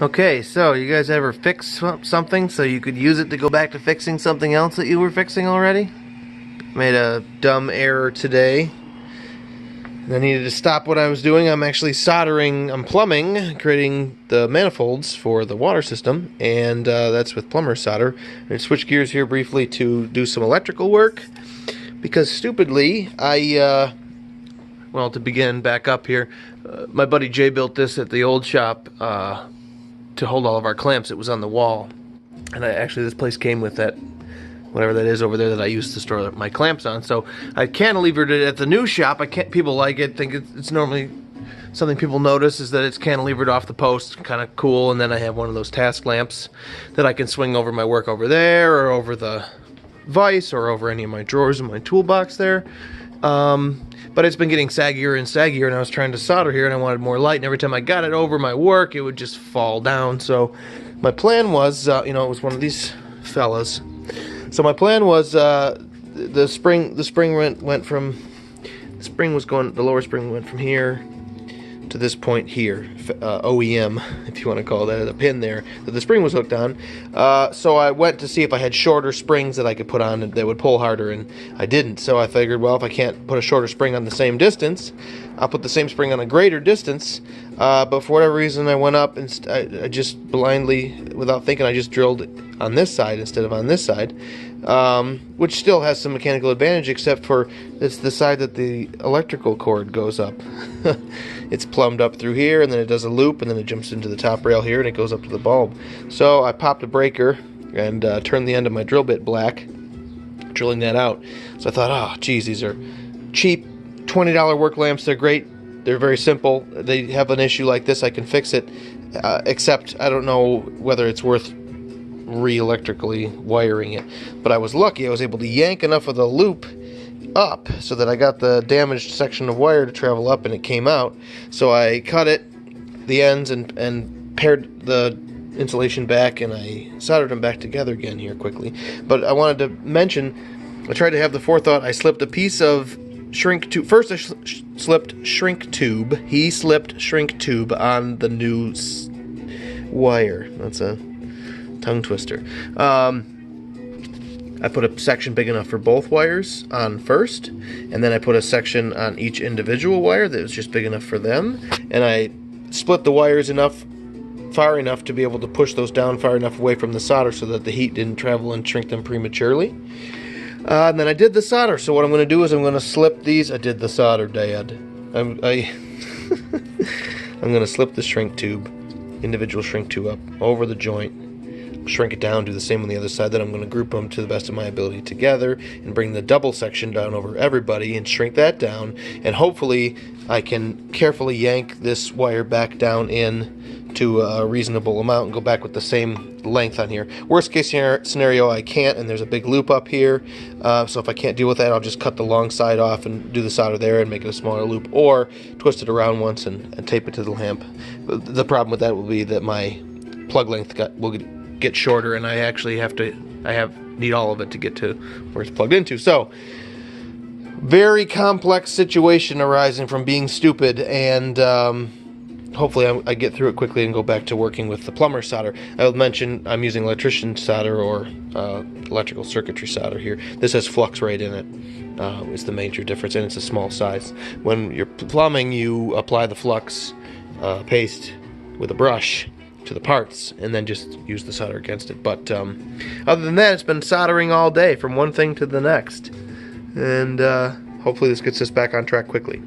Okay, so you guys ever fix something so you could use it to go back to fixing something else that you were fixing already? Made a dumb error today. I needed to stop what I was doing. I'm actually soldering, I'm plumbing, creating the manifolds for the water system, and that's with plumber solder. I'm going to switch gears here briefly to do some electrical work, because stupidly, well, to begin back up here, my buddy Jay built this at the old shop to hold all of our clamps. It was on the wall, and actually this place came with that, whatever that is over there that I used to store my clamps on. So I cantilevered it at the new shop. People like it, think it's normally something people notice is that it's cantilevered off the post, kind of cool. And then I have one of those task lamps that I can swing over my work over there, or over the vise, or over any of my drawers in my toolbox there. But it's been getting saggier and saggier, and I was trying to solder here, and I wanted more light, and every time I got it over my work, it would just fall down. So my plan was, it was one of these fellas. So my plan was, the lower spring went from here to this point here, OEM, if you want to call that, a pin there that the spring was hooked on. So I went to see if I had shorter springs that I could put on that would pull harder, and I didn't. So I figured, well, if I can't put a shorter spring on the same distance, I'll put the same spring on a greater distance. But for whatever reason, I went up and I just blindly, without thinking, I just drilled on this side instead of on this side, which still has some mechanical advantage, except for it's the side that the electrical cord goes up. It's plumbed up through here, and then it does a loop, and then it jumps into the top rail here, and it goes up to the bulb. So I popped a breaker and turned the end of my drill bit black, drilling that out. So I thought, oh, geez, these are cheap $20 work lamps. They're great. They're very simple. They have an issue like this, I can fix it, except I don't know whether it's worth re-electrically wiring it. But I was lucky. I was able to yank enough of the loop up so that I got the damaged section of wire to travel up, and it came out. So I cut the ends and pared the insulation back, and I soldered them back together again here quickly. But I wanted to mention, I tried to have the forethought. I slipped a piece of shrink tube. First I slipped shrink tube. He slipped shrink tube on the new wire. That's a tongue twister. I put a section big enough for both wires on first, and then I put a section on each individual wire that was just big enough for them, and I split the wires far enough to be able to push those down far enough away from the solder so that the heat didn't travel and shrink them prematurely. And then I did the solder. So what I'm going to do is I'm going to slip these. I did the solder, Dad. I'm going to slip the individual shrink tube up over the joint, shrink it down, do the same on the other side. Then I'm going to group them to the best of my ability together and bring the double section down over everybody and shrink that down. And hopefully I can carefully yank this wire back down in to a reasonable amount and go back with the same length on here. Worst case scenario, I can't, and there's a big loop up here. So if I can't deal with that, I'll just cut the long side off and do the solder there and make it a smaller loop, or twist it around once and tape it to the lamp. But the problem with that will be that my plug length will get shorter, and I actually need all of it to get to where it's plugged into. So very complex situation arising from being stupid, and hopefully I get through it quickly and go back to working with the plumber solder. I'll mention I'm using electrician solder or electrical circuitry solder here. This has flux right in it. It's the major difference, and it's a small size. When you're plumbing, you apply the flux paste with a brush to the parts, and then just use the solder against it. But other than that, it's been soldering all day from one thing to the next, and hopefully this gets us back on track quickly.